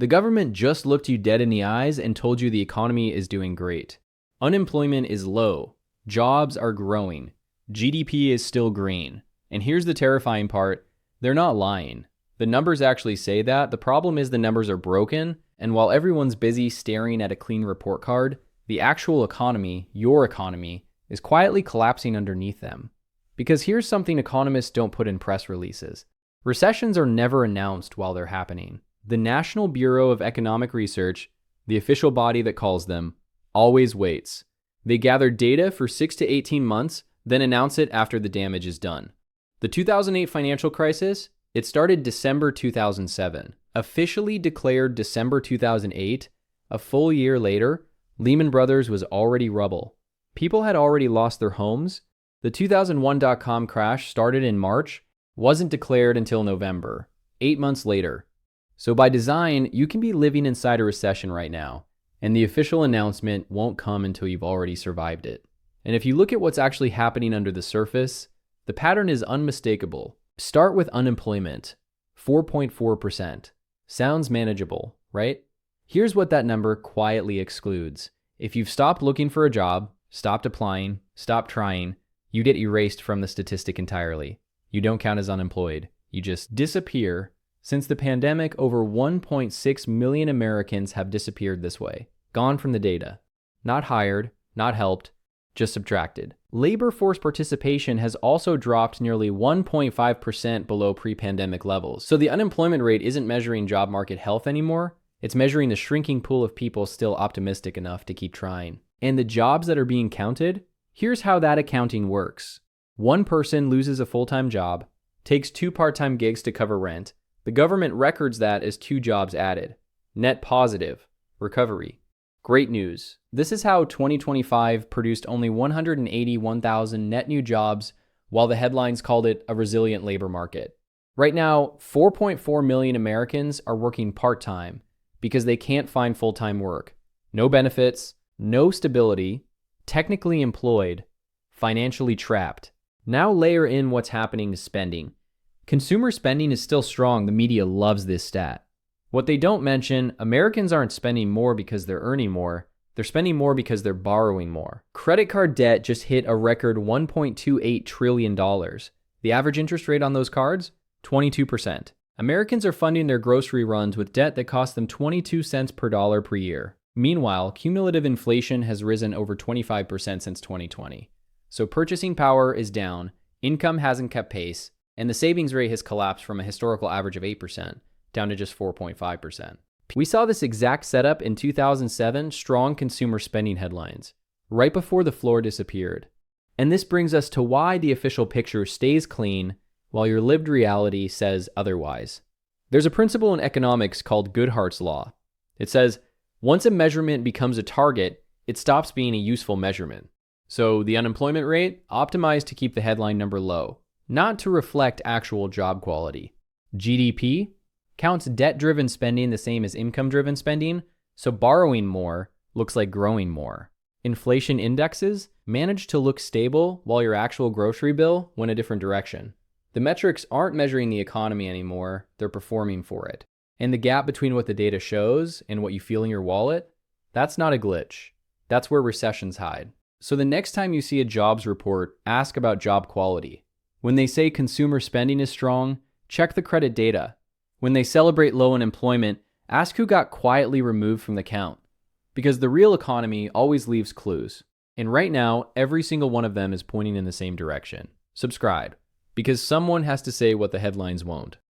The government just looked you dead in the eyes and told you the economy is doing great. Unemployment is low. Jobs are growing. GDP is still green. And here's the terrifying part. They're not lying. The numbers actually say that. The problem is the numbers are broken, and while everyone's busy staring at a clean report card, the actual economy, your economy, is quietly collapsing underneath them. Because here's something economists don't put in press releases. Recessions are never announced while they're happening. The National Bureau of Economic Research, the official body that calls them, always waits. They gather data for 6 to 18 months, then announce it after the damage is done. The 2008 financial crisis, it started December 2007. Officially declared December 2008, a full year later, Lehman Brothers was already rubble. People had already lost their homes. The 2001 dot-com crash started in March, wasn't declared until November, 8 months later. So by design, you can be living inside a recession right now, and the official announcement won't come until you've already survived it. And if you look at what's actually happening under the surface, the pattern is unmistakable. Start with unemployment, 4.4%. Sounds manageable, right? Here's what that number quietly excludes. If you've stopped looking for a job, stopped applying, stopped trying, you get erased from the statistic entirely. You don't count as unemployed. You just disappear. Since the pandemic, over 1.6 million Americans have disappeared this way. Gone from the data. Not hired, not helped, just subtracted. Labor force participation has also dropped nearly 1.5% below pre-pandemic levels. So the unemployment rate isn't measuring job market health anymore. It's measuring the shrinking pool of people still optimistic enough to keep trying. And the jobs that are being counted, here's how that accounting works. One person loses a full-time job, takes 2 part-time gigs to cover rent. The government records that as 2 jobs added. Net positive. Recovery. Great news. This is how 2025 produced only 181,000 net new jobs, while the headlines called it a resilient labor market. Right now, 4.4 million Americans are working part-time because they can't find full-time work. No benefits, no stability, technically employed, financially trapped. Now layer in what's happening to spending. Consumer spending is still strong. The media loves this stat. What they don't mention, Americans aren't spending more because they're earning more. They're spending more because they're borrowing more. Credit card debt just hit a record $1.28 trillion. The average interest rate on those cards? 22%. Americans are funding their grocery runs with debt that costs them 22 cents per dollar per year. Meanwhile, cumulative inflation has risen over 25% since 2020. So purchasing power is down, income hasn't kept pace, and the savings rate has collapsed from a historical average of 8% down to just 4.5%. We saw this exact setup in 2007 strong consumer spending headlines, right before the floor disappeared. And this brings us to why the official picture stays clean while your lived reality says otherwise. There's a principle in economics called Goodhart's law. It says, once a measurement becomes a target, it stops being a useful measurement. So the unemployment rate, optimized to keep the headline number low, not to reflect actual job quality. GDP counts debt-driven spending the same as income-driven spending, so borrowing more looks like growing more. Inflation indexes manage to look stable while your actual grocery bill went a different direction. The metrics aren't measuring the economy anymore, they're performing for it. And the gap between what the data shows and what you feel in your wallet, that's not a glitch. That's where recessions hide. So the next time you see a jobs report, ask about job quality. When they say consumer spending is strong, check the credit data. When they celebrate low unemployment, ask who got quietly removed from the count. Because the real economy always leaves clues. And right now, every single one of them is pointing in the same direction. Subscribe. Because someone has to say what the headlines won't.